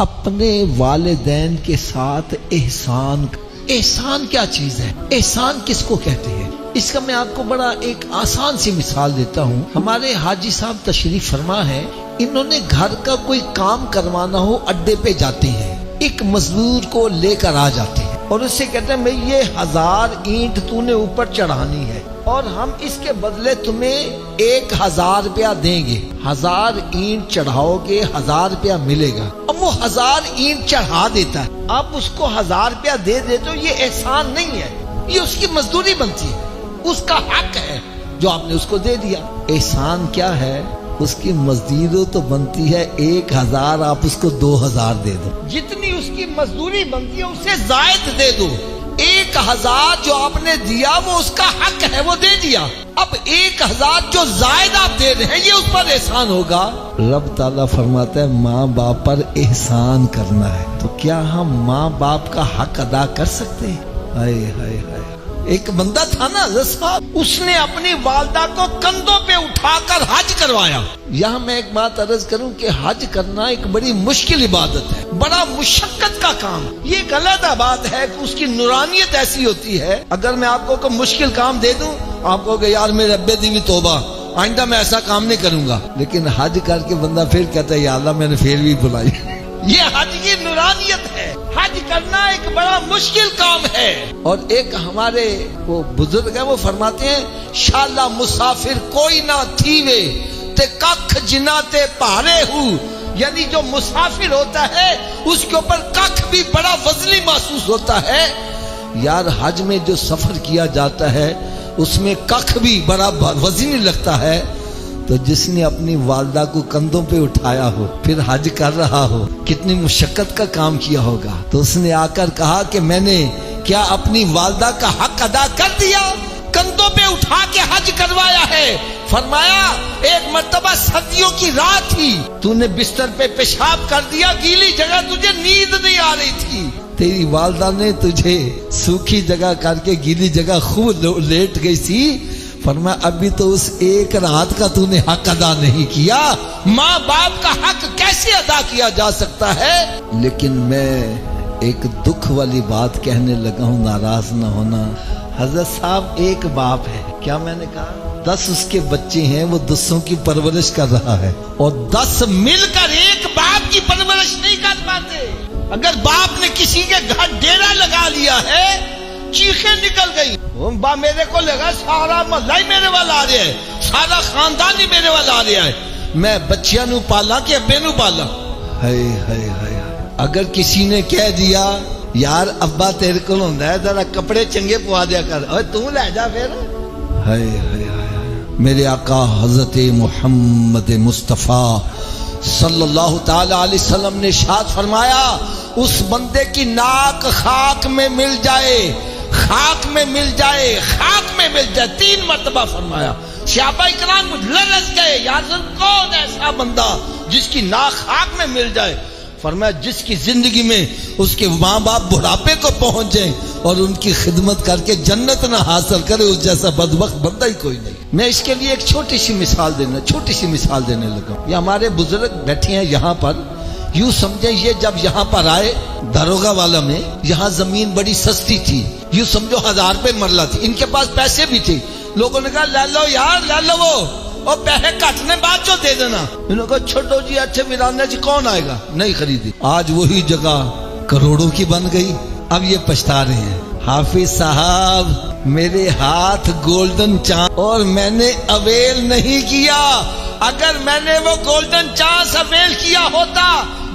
اپنے والدین کے ساتھ احسان. احسان کیا چیز ہے؟ احسان کس کو کہتے ہیں؟ اس کا میں آپ کو بڑا ایک آسان سی مثال دیتا ہوں. ہمارے حاجی صاحب تشریف فرما ہے، انہوں نے گھر کا کوئی کام کروانا ہو، اڈے پہ جاتے ہیں، ایک مزدور کو لے کر آ جاتے ہیں اور اس سے کہتے ہیں بھئی یہ 1000 اینٹ تو نے اوپر چڑھانی ہے اور ہم اس کے بدلے تمہیں 1000 روپیہ دیں گے. 1000 اینٹ چڑھاؤ گے 1000 روپیہ ملے گا. اب وہ 1000 اینٹ چڑھا دیتا ہے، آپ اس کو 1000 روپیہ دے دیتے ہو. یہ احسان نہیں ہے، یہ اس کی مزدوری بنتی ہے، اس کا حق ہے جو آپ نے اس کو دے دیا. احسان کیا ہے؟ اس کی مزدوری تو بنتی ہے 1000، آپ اس کو 2000 دے دو. جتنی اس کی مزدوری بنتی ہے اسے زائد دے دو. 1000 جو آپ نے دیا وہ اس کا حق ہے، وہ دے دیا. اب 1000 جو زائد آپ دے رہے ہیں یہ اس پر احسان ہوگا. رب تعالیٰ فرماتا ہے ماں باپ پر احسان کرنا ہے، تو کیا ہم ماں باپ کا حق ادا کر سکتے ہیں؟ ہائے ہائے ہائے. ایک بندہ تھا نا صاحب، اس نے اپنی والدہ کو کندھوں پہ اٹھا کر حج کروایا. یہاں میں ایک بات عرض کروں کہ حج کرنا ایک بڑی مشکل عبادت ہے، بڑا مشقت کا کام. یہ ایک علیحدہ بات ہے کہ اس کی نورانیت ایسی ہوتی ہے. اگر میں آپ کو کوئی مشکل کام دے دوں، آپ کو کہ یار میرے ابے دی بھی توبہ، آئندہ میں ایسا کام نہیں کروں گا. لیکن حج کر کے بندہ پھر کہتا ہے یا اللہ میں نے پھر بھی بلائی. یہ حج کی نورانیت ہے. حج کرنا ایک بڑا مشکل کام ہے. اور ایک ہمارے وہ بزرگ ہیں، وہ فرماتے ہیں شالا مسافر کوئی نہ تھیوے تے ککھ جنا تے پہاڑے ہو. یعنی جو مسافر ہوتا ہے اس کے اوپر ککھ بھی بڑا وزنی محسوس ہوتا ہے. یار حج میں جو سفر کیا جاتا ہے اس میں ککھ بھی بڑا وزنی لگتا ہے. تو جس نے اپنی والدہ کو کندھوں پہ اٹھایا ہو پھر حج کر رہا ہو، کتنی مشقت کا کام کیا ہوگا. تو اس نے آ کر کہا کہ میں نے کیا اپنی والدہ کا حق ادا کر دیا؟ کندھوں پہ اٹھا کے حج کروایا ہے. فرمایا ایک مرتبہ سردیوں کی رات تھی، تو نے بستر پہ پیشاب کر دیا، گیلی جگہ تجھے نیند نہیں آ رہی تھی، تیری والدہ نے تجھے سوکھی جگہ کر کے گیلی جگہ خوب لیٹ گئی تھی. فرمایا ابھی تو اس ایک رات کا تو نے حق ادا نہیں کیا. ماں باپ کا حق کیسے ادا کیا جا سکتا ہے؟ لیکن میں ایک دکھ والی بات کہنے لگا ہوں، ناراض نہ ہونا. حضرت صاحب ایک باپ ہے، کیا میں نے کہا 10 اس کے بچے ہیں، وہ 10 کی پرورش کر رہا ہے اور 10 مل کر ایک باپ کی پرورش نہیں کر پاتے. اگر باپ نے کسی کے گھر ڈیرا لگا لیا ہے، چیخیں نکل گئی، میرے کو لگا سارا محلہ ہی میرے والا آ رہا ہے، سارا خاندان ہی میرے والا آ رہا ہے، میں بچیاں نو پالا کہ ابے نو پالا. ہائے ہائے ہائے. اگر کسی نے کہہ دیا یار ابا تیرے کو ہوندا ہے ذرا کپڑے چنگے پوا دیا کر، اور تو لے جا پھر. ہائے ہائے ہائے. میرے آقا حضرت محمد مصطفیٰ صلی اللہ تعالی علیہ وسلم نے ارشاد فرمایا اس بندے کی ناک خاک میں مل جائے، خاک میں مل جائے، خاک میں مل جائے. 3 مرتبہ فرمایا. صحابہ اکرام لرز گئے، یا رسول کون ایسا بندہ جس کی ناک خاک میں مل جائے؟ فرمایا جس کی زندگی میں اس کے ماں باپ بڑھاپے کو پہنچ جائیں اور ان کی خدمت کر کے جنت نہ حاصل کرے، اس جیسا بدبخت بندہ ہی کوئی نہیں. میں اس کے لیے ایک چھوٹی سی مثال دینے لگا. یہ ہمارے بزرگ بیٹھے ہیں یہاں پر، یوں سمجھیں یہ جب یہاں پر آئے داروغہ والا میں، یہاں زمین بڑی سستی تھی، یوں سمجھو 1000 روپے مرلہ تھی. ان کے پاس پیسے بھی تھے. لوگوں نے کہا لے لو یار لے لو، اور پیسے کٹنے بعد جو دے دینا. انہوں نے کہا چھوٹو جی اچھے ویرانے جی کون آئے گا، نہیں خریدی. آج وہی جگہ کروڑوں کی بن گئی. اب یہ پچھتا رہے ہیں. حافظ صاحب میرے ہاتھ گولڈن چاند اور میں نے اویل نہیں کیا. اگر میں نے وہ گولڈن چانس اویل کیا ہوتا،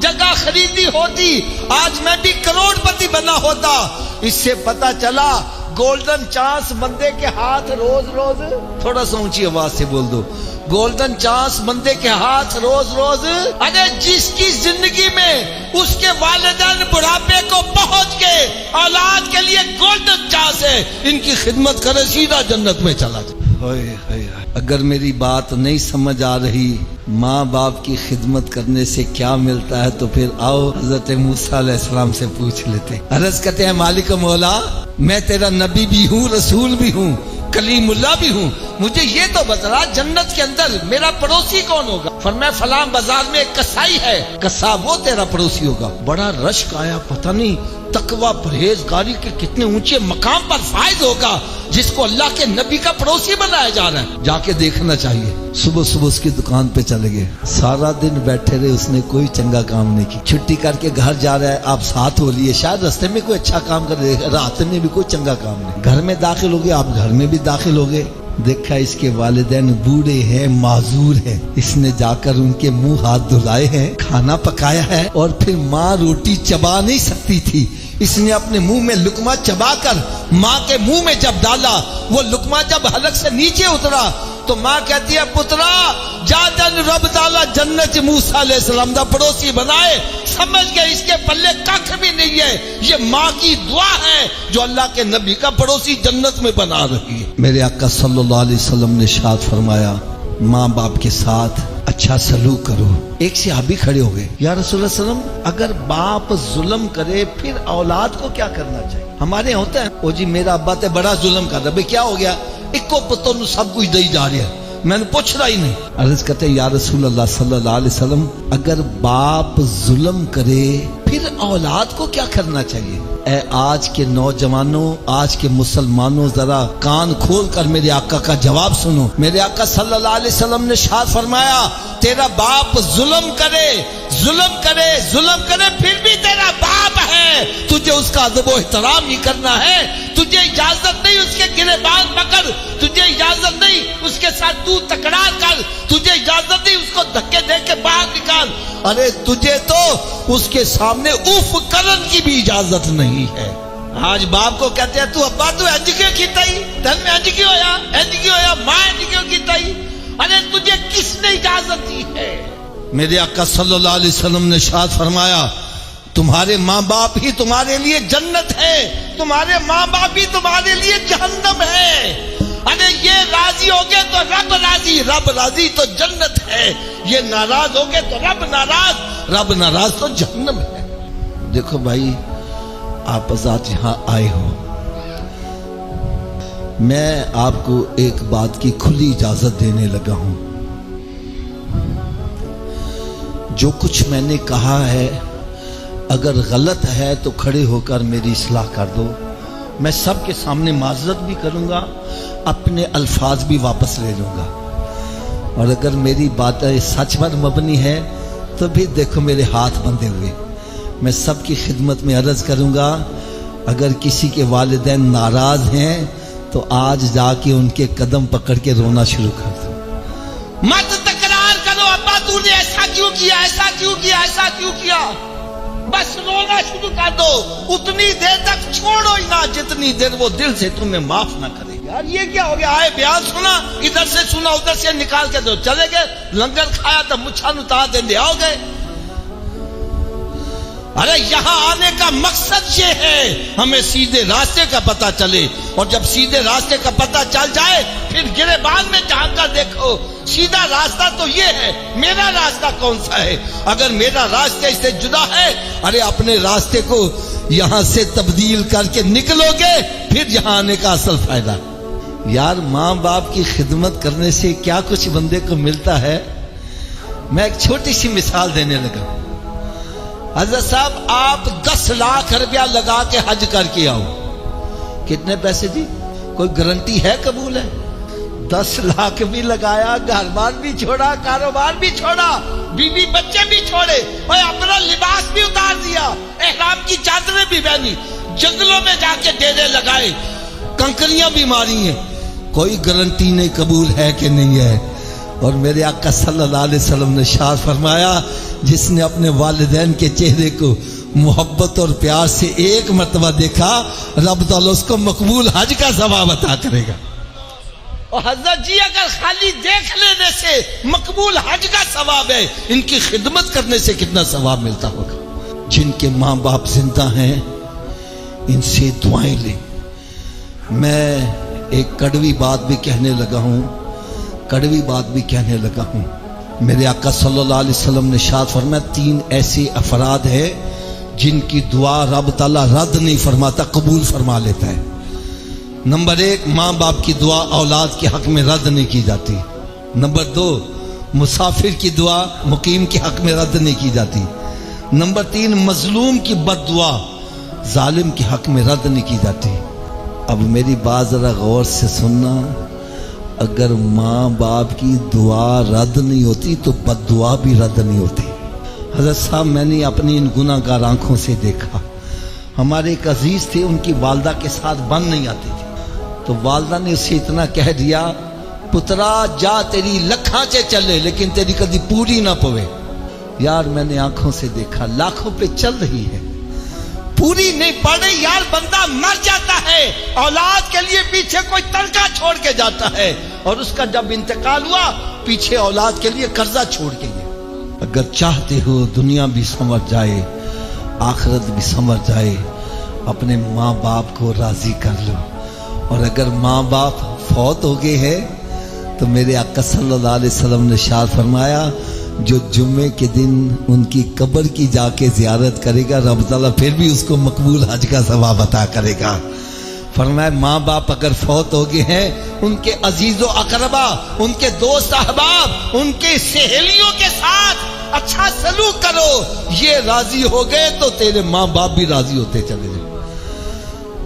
جگہ خریدی ہوتی، آج میں بھی کروڑ پتی بنا ہوتا. اس سے پتا چلا گولڈن چانس بندے کے ہاتھ روز روز، تھوڑا سا اونچی آواز سے بول دو، گولڈن چانس بندے کے ہاتھ روز روز. ارے جس کی زندگی میں اس کے والدین بڑھاپے کو پہنچ کے اولاد کے لیے گولڈن چانس ہے، ان کی خدمت کرے سیدھا جنت میں چلا جائے. اگر میری بات نہیں سمجھ آ رہی ماں باپ کی خدمت کرنے سے کیا ملتا ہے تو پھر آؤ حضرت موسیٰ علیہ السلام سے پوچھ لیتے. عرض کرتے ہیں مالک مولا میں تیرا نبی بھی ہوں، رسول بھی ہوں، کلیم اللہ بھی ہوں، مجھے یہ تو بتلا جنت کے اندر میرا پڑوسی کون ہوگا؟ فرمایا فلاں بازار میں ایک کسائی ہے، کساب وہ تیرا پڑوسی ہوگا۔ بڑا رشک آیا، پتہ نہیں تقوی پرہیزگاری کے کتنے اونچے مقام پر فائز ہوگا جس کو اللہ کے نبی کا پڑوسی بنایا جا رہا ہے، جا کے دیکھنا چاہیے۔ صبح صبح اس کی دکان پہ چلے گئے، سارا دن بیٹھے رہے، اس نے کوئی چنگا کام نہیں کی۔ چھٹی کر کے گھر جا رہا ہے، آپ ساتھ ہو لیے، شاید راستے میں کوئی اچھا کام کر رہے، رات میں بھی کوئی چنگا کام نہیں۔ گھر میں داخل ہو گئے، آپ گھر میں بھی داخل ہو گئے، دیکھا اس کے والدین بوڑھے ہیں، معذور ہیں۔ اس نے جا کر ان کے منہ ہاتھ دھلائے ہیں، کھانا پکایا ہے، اور پھر ماں روٹی چبا نہیں سکتی تھی، اس نے اپنے منہ میں لقمہ چبا کر ماں کے منہ میں جب ڈالا، وہ لقمہ جب حلق سے نیچے اترا تو ماں کہتی ہے پترا جا جن رب تعالی جنت موسیٰ علیہ السلام دا پڑوسی بنائے، سمجھ گئے اس کے پلے ککھ بھی نہیں ہے، یہ ماں کی دعا ہے جو اللہ کے نبی کا پڑوسی جنت میں بنا رہی ہے۔ میرے آقا صلی اللہ علیہ وسلم نے ارشاد فرمایا ماں باپ کے ساتھ اچھا سلوک کرو۔ ایک صحابی کھڑے ہو گئے، یا رسول اللہ صلی اللہ علیہ وسلم اگر باپ ظلم کرے پھر اولاد کو کیا کرنا چاہیے؟ ہمارے ہوتا ہے او جی میرا ابا تے بڑا ظلم کر رہا، بھئی کیا ہو گیا؟ ایک پتوں نو سب کچھ دئی جا رہا ہے، میں نے پوچھ رہا ہی نہیں۔ عرض کرتے یا رسول اللہ صلی اللہ علیہ وسلم اگر باپ ظلم کرے پھر اولاد کو کیا کرنا چاہیے؟ اے آج کے نوجوانوں، آج کے مسلمانوں، ذرا کان کھول کر میرے آقا کا جواب سنو۔ میرے آقا صلی اللہ علیہ وسلم نے ارشاد فرمایا تیرا باپ ظلم کرے پھر بھی تیرا باپ ہے، تجھے اس کا ادب و احترام ہی کرنا ہے، تجھے اجازت نہیں اس کے گریبان پکڑ، تجھے اجازت نہیں اس کے ساتھ تو تکرار کر، تجھے اجازت نہیں اس کو دھکے دے کے باہر نکال، ارے تجھے تو اس کے سامنے اف کرن کی بھی اجازت نہیں ہے۔ آج باپ کو کہتے ہیں تو ابا تو انج کیوں کیتا ہی، دن میں انج کیوں ہویا، ماں انج کیوں کیتا ہی، ارے تجھے کس نے اجازت دی ہے؟ میرے آقا صلی اللہ علیہ وسلم نے ارشاد فرمایا تمہارے ماں باپ ہی تمہارے لیے جنت ہے، تمہارے ماں باپ ہی تمہارے لیے جہنم ہے۔ ارے یہ راضی ہو گئے تو رب راضی تو جنت ہے، یہ ناراض ہو گئے تو رب ناراض تو جہنم ہے۔ دیکھو بھائی آپ آزاد یہاں آئے ہو، میں آپ کو ایک بات کی کھلی اجازت دینے لگا ہوں، جو کچھ میں نے کہا ہے اگر غلط ہے تو کھڑے ہو کر میری اصلاح کر دو، میں سب کے سامنے معذرت بھی کروں گا، اپنے الفاظ بھی واپس لے لوں گا، اور اگر میری باتیں سچ پر مبنی ہے تو بھی دیکھو میرے ہاتھ بندھے ہوئے، میں سب کی خدمت میں عرض کروں گا اگر کسی کے والدین ناراض ہیں تو آج جا کے ان کے قدم پکڑ کے رونا شروع کر دو، مت تکرار کرو ابا تو نے ایسا کیوں کیا، بس رونا شروع کر دو، اتنی دیر تک چھوڑو ہی نہ جتنی دیر وہ دل سے تمہیں معاف نہ کرے۔ یار یہ کیا ہو گیا، آئے بیان سنا، ادھر سے سنا ادھر سے نکال کے دو، چلے گئے لنگر کھایا تو مچھا نو تا دیں دے آؤ گئے۔ ارے یہاں آنے کا مقصد یہ ہے ہمیں سیدھے راستے کا پتہ چلے، اور جب سیدھے راستے کا پتہ چل جائے پھر گریبان میں جھانک کر دیکھو سیدھا راستہ تو یہ ہے، میرا راستہ کون سا ہے؟ اگر میرا راستہ اس سے جدا ہے، ارے اپنے راستے کو یہاں سے تبدیل کر کے نکلو گے پھر یہاں آنے کا اصل فائدہ۔ یار ماں باپ کی خدمت کرنے سے کیا کچھ بندے کو ملتا ہے، میں ایک چھوٹی سی مثال دینے لگا۔ حضرت صاحب آپ 10 لاکھ روپیہ لگا کے حج کر کے آؤ، کتنے پیسے دی؟ کوئی گارنٹی ہے قبول ہے؟ 10 لاکھ بھی لگایا، گھر بار بھی چھوڑا، کاروبار بھی چھوڑا، بیوی بچے بھی چھوڑے، اور اپنا لباس بھی اتار دیا، احرام کی چادریں بھی پہنی، جنگلوں میں جا کے ڈیرے لگائے، کنکریاں بھی ماری ہیں، کوئی گارنٹی نہیں قبول ہے کہ نہیں ہے۔ اور میرے آقا صلی اللہ علیہ وسلم نے ارشاد فرمایا جس نے اپنے والدین کے چہرے کو محبت اور پیار سے ایک مرتبہ دیکھا، رب تعالیٰ اس کو مقبول حج کا ثواب عطا کرے گا۔ اور حضرت جی اگر خالی دیکھ لینے سے مقبول حج کا ثواب ہے، ان کی خدمت کرنے سے کتنا ثواب ملتا ہوگا۔ جن کے ماں باپ زندہ ہیں ان سے دعائیں لیں۔ میں ایک کڑوی بات بھی کہنے لگا ہوں، میرے آقا صلی اللہ علیہ وسلم نے ارشاد فرمایا 3 ایسے افراد ہیں جن کی دعا رب تعالیٰ رد نہیں فرماتا، قبول فرما لیتا ہے۔ نمبر 1 ماں باپ کی دعا اولاد کے حق میں رد نہیں کی جاتی۔ نمبر 2 مسافر کی دعا مقیم کے حق میں رد نہیں کی جاتی. نمبر 3 مظلوم کی بد دعا ظالم کے حق میں رد نہیں کی جاتی. اب میری بات ذرا غور سے سننا، اگر ماں باپ کی دعا رد نہیں ہوتی تو بد دعا بھی رد نہیں ہوتی. حضرت صاحب میں نے اپنی ان گناہ گار آنکھوں سے دیکھا، ہمارے ایک عزیز تھے، ان کی والدہ کے ساتھ بن نہیں آتی تھی، تو والدہ نے اسے اتنا کہہ دیا، پترا جا تیری لکھاں چے چلے لیکن تیری کدی پوری نہ پوے. یار میں نے آنکھوں سے دیکھا لاکھوں پہ چل رہی ہے، پوری نہیں پڑ رہی. یار بندہ مر جاتا ہے، اولاد کے لیے پیچھے کوئی تنخواہ چھوڑ کے جاتا ہے، اور اس کا جب انتقال ہوا پیچھے اولاد کے لیے قرضہ چھوڑ کے گیا. اگر چاہتے ہو دنیا بھی سنور جائے آخرت بھی سنور جائے، اپنے ماں باپ کو راضی کر لو. اور اگر ماں باپ فوت ہو گئے ہیں تو میرے آقا صلی اللہ علیہ وسلم نے ارشاد فرمایا، جو جمعے کے دن ان کی قبر کی جا کے زیارت کرے گا رب تعالیٰ پھر بھی اس کو مقبول حج کا ثواب عطا کرے گا. فرمایا ماں باپ اگر فوت ہو گئے ہیں، ان کے عزیز و اقربا، ان کے دوست احباب، ان کے سہیلیوں کے ساتھ اچھا سلوک کرو. یہ راضی ہو گئے تو تیرے ماں باپ بھی راضی ہوتے چلے جائیں.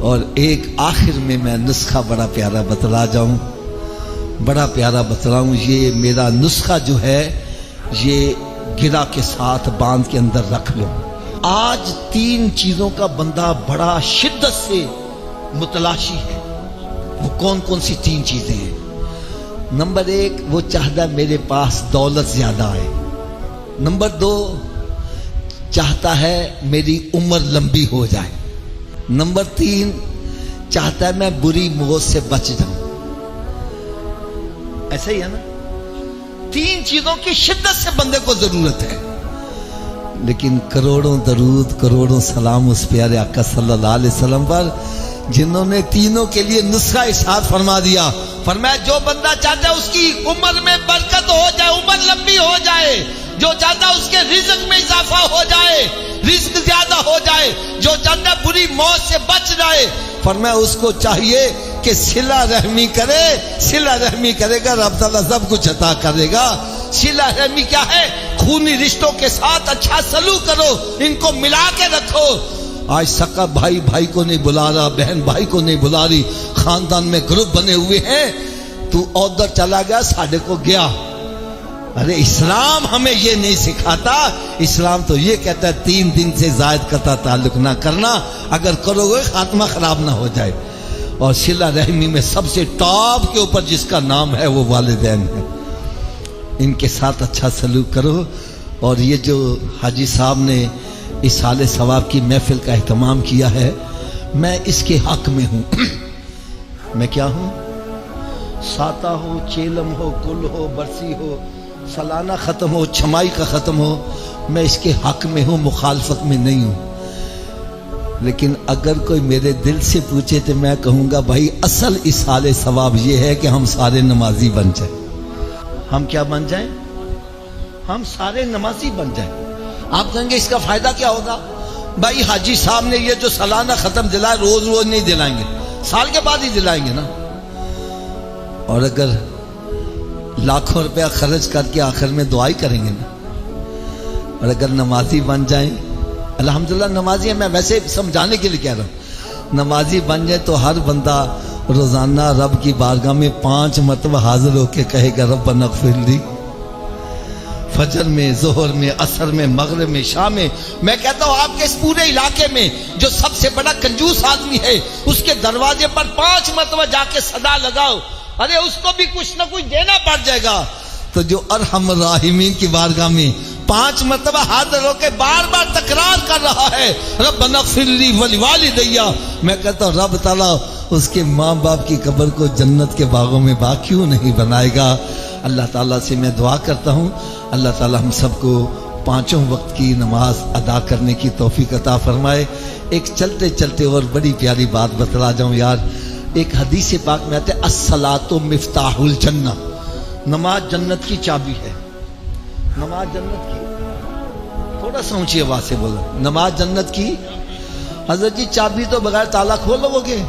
اور ایک آخر میں نسخہ بڑا پیارا بتلا جاؤں، بڑا پیارا بتلاؤں. یہ میرا نسخہ جو ہے یہ گرہ کے ساتھ باندھ کے اندر رکھ لو. آج 3 چیزوں کا بندہ بڑا شدت سے متلاشی ہے. وہ کون کون سی 3 چیزیں ہیں؟ نمبر 1 وہ چاہتا ہے میرے پاس دولت زیادہ آئے. نمبر 2 چاہتا ہے میری عمر لمبی ہو جائے. نمبر 3 چاہتا ہے میں بری موت سے بچ جاؤں. ایسا ہی ہے نا؟ 3 چیزوں کی شدت سے بندے کو ضرورت ہے. لیکن کروڑوں درود کروڑوں سلام اس پیارے آقا صلی اللہ علیہ وسلم پر جنہوں نے تینوں کے لیے نسخہ ارشاد فرما دیا. فرمایا جو بندہ چاہتا ہے اس کی عمر میں برکت ہو جائے، عمر لمبی ہو جائے، جو چاہتا ہے اس کے رزق میں اضافہ ہو جائے، رزق زیادہ ہو جائے، جو چاہتا ہے بری موت سے بچ جائے، فرمایا اس کو چاہیے کہ صلہ رحمی کرے. صلہ رحمی کرے گا رب تعالیٰ سب کچھ عطا کرے گا. صلہ رحمی کیا ہے؟ خونی رشتوں کے ساتھ اچھا سلوک کرو، ان کو ملا کے رکھو. آج سکا بھائی بھائی کو نہیں بلا رہا، بہن بھائی کو نہیں بلا رہی، خاندان میں گروپ بنے ہوئے ہیں. تو ادھر چلا گیا ساڑھے کو گیا. ارے اسلام ہمیں یہ نہیں سکھاتا. اسلام تو یہ کہتا ہے 3 دن سے زائد قطع تعلق نہ کرنا، اگر کرو گے خاتمہ خراب نہ ہو جائے. اور صلہ رحمی میں سب سے ٹاپ کے اوپر جس کا نام ہے وہ والدین ہے. ان کے ساتھ اچھا سلوک کرو. اور یہ جو حاجی صاحب نے اس سال ثواب کی محفل کا اہتمام کیا ہے، میں اس کے حق میں ہوں. میں کیا ہوں؟ ساتہ ہو، چیلم ہو، گل ہو، برسی ہو، سالانہ ختم ہو، چھمائی کا ختم ہو، میں اس کے حق میں ہوں، مخالفت میں نہیں ہوں. لیکن اگر کوئی میرے دل سے پوچھے تو میں کہوں گا بھائی اصل اس سال ثواب یہ ہے کہ ہم سارے نمازی بن جائیں. ہم کیا بن جائیں؟ ہم سارے نمازی بن جائیں. آپ کہیں گے اس کا فائدہ کیا ہوگا؟ بھائی حاجی صاحب نے یہ جو سالانہ ختم دلائے روز روز نہیں دلائیں گے، سال کے بعد ہی دلائیں گے نا. اور اگر لاکھوں روپیہ خرچ کر کے آخر میں دعائی کریں گے نا. اور اگر نمازی بن جائیں، الحمدللہ نمازی ہیں، میں ویسے سمجھانے کے لیے کہہ رہا ہوں، نمازی بن جائے تو ہر بندہ روزانہ رب کی بارگاہ میں 5 مرتبہ حاضر ہو کے کہے گا ربنا اغفر لی. فجر میں، ظہر میں، عصر میں، مغرب میں، شام میں. میں کہتا ہوں آپ کے اس پورے علاقے میں جو سب سے بڑا کنجوس آدمی ہے اس کے دروازے پر 5 مرتبہ جا کے صدا لگاؤ، ارے اس کو بھی کچھ نہ کچھ دینا پڑ جائے گا. تو جو ارحم الراحمین کی بارگاہ میں 5 مرتبہ حاضر ہو کے بار بار تکرار کر رہا ہے ربنا اغفر لی ولوالدی، میں کہتا ہوں رب تعالیٰ اس کے ماں باپ کی قبر کو جنت کے باغوں میں باغ کیوں نہیں بنائے گا. اللہ تعالیٰ سے میں دعا کرتا ہوں اللہ تعالیٰ ہم سب کو 5 وقت کی نماز ادا کرنے کی توفیق عطا فرمائے. ایک چلتے چلتے اور بڑی پیاری بات بتلا جاؤں یار. ایک حدیث پاک میں آتے الصلاۃ مفتاح الجنہ، نماز جنت کی چابی ہے. نماز جنت کی، تھوڑا سا اونچی آواز سے بولو، نماز جنت کی. حضرت جی چابی تو بغیر تالا کھولو گے؟